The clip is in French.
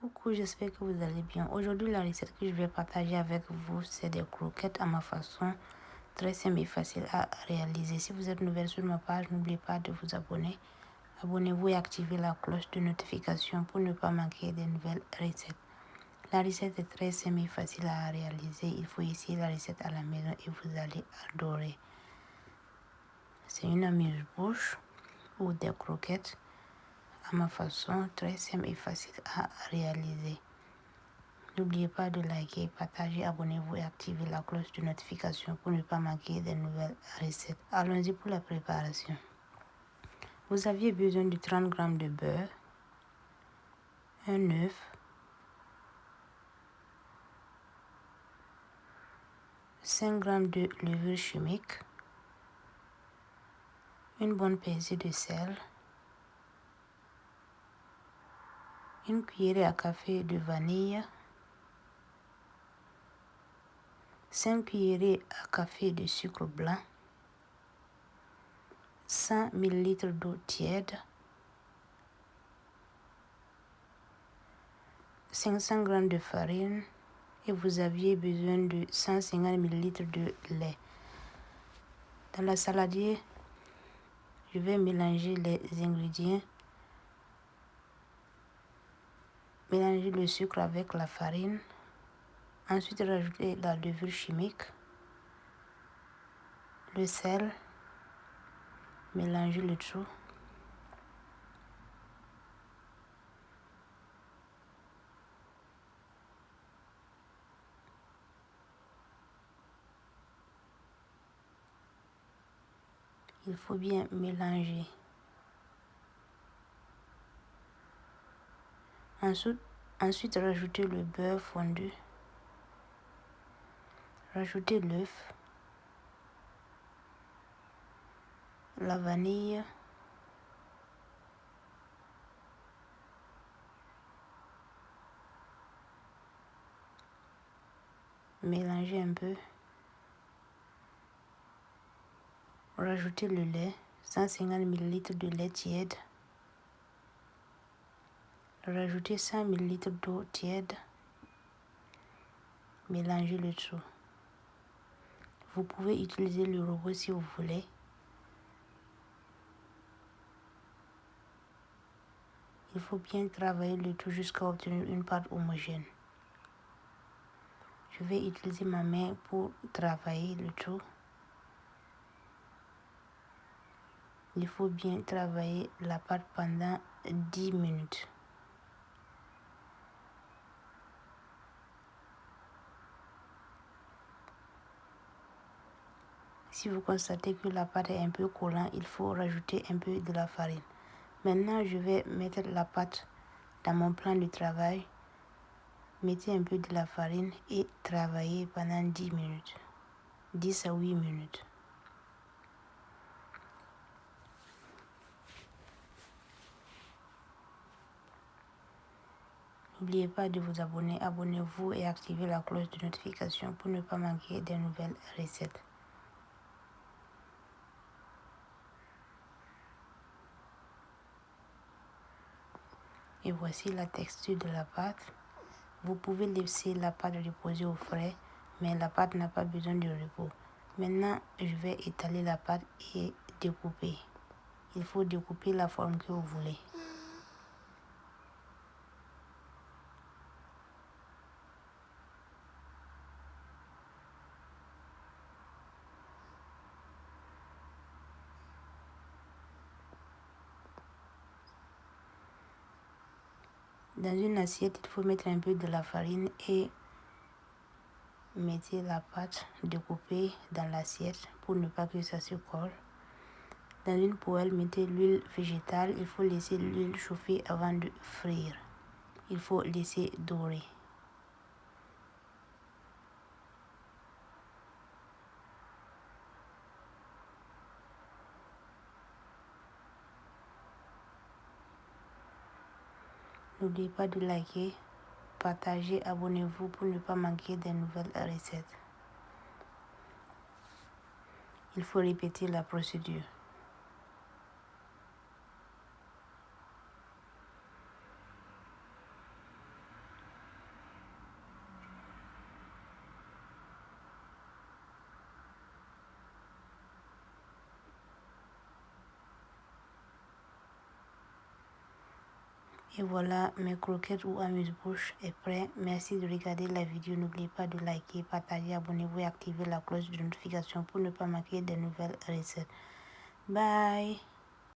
Coucou, j'espère que vous allez bien. Aujourd'hui, la recette que je vais partager avec vous, c'est des croquettes à ma façon, très simple et facile à réaliser. Si vous êtes nouvelle sur ma page, n'oubliez pas de vous abonner. Abonnez-vous et activez la cloche de notification pour ne pas manquer des nouvelles recettes. La recette est très simple et facile à réaliser. Il faut essayer la recette à la maison et vous allez adorer. C'est une amuse-bouche ou des croquettes à ma façon, très simple et facile à réaliser. N'oubliez pas de liker, partager, abonnez-vous et activez la cloche de notification pour ne pas manquer des nouvelles recettes. Allons-y pour la préparation. Vous aviez besoin de 30 g de beurre, un œuf, 5 g de levure chimique, une bonne pincée de sel, une cuillerée à café de vanille, 5 cuillerées à café de sucre blanc, 100 ml d'eau tiède, 500 g de farine et vous aviez besoin de 150 ml de lait. Dans la saladier, je vais mélanger les ingrédients. Mélanger le sucre avec la farine. Ensuite, rajouter la levure chimique, le sel. Mélanger le tout. Il faut bien mélanger. Ensuite, rajouter le beurre fondu. Rajouter l'œuf, la vanille, mélanger un peu. Rajouter le lait, 150 ml de lait tiède. Rajouter 100 ml d'eau tiède. Mélanger le tout. Vous pouvez utiliser le robot si vous voulez. Il faut bien travailler le tout jusqu'à obtenir une pâte homogène. Je vais utiliser ma main pour travailler le tout. Il faut bien travailler la pâte pendant 10 minutes. Si vous constatez que la pâte est un peu collante, il faut rajouter un peu de la farine. Maintenant, je vais mettre la pâte dans mon plan de travail. Mettez un peu de la farine et travaillez pendant 10 minutes. 10 à 8 minutes. N'oubliez pas de vous abonner. Abonnez-vous et activez la cloche de notification pour ne pas manquer des nouvelles recettes. Et voici la texture de la pâte. Vous pouvez laisser la pâte reposer au frais, mais la pâte n'a pas besoin de repos. Maintenant, je vais étaler la pâte et découper. Il faut découper la forme que vous voulez. Dans une assiette, il faut mettre un peu de la farine et mettez la pâte découpée dans l'assiette pour ne pas que ça se colle. Dans une poêle, mettez l'huile végétale. Il faut laisser l'huile chauffer avant de frire. Il faut laisser dorer. N'oubliez pas de liker, partager, abonnez-vous pour ne pas manquer des nouvelles recettes. Il faut répéter la procédure. Et voilà, mes croquettes ou amuse-bouche est prêt. Merci de regarder la vidéo. N'oubliez pas de liker, partager, abonnez-vous et activer la cloche de notification pour ne pas manquer des nouvelles recettes. Bye!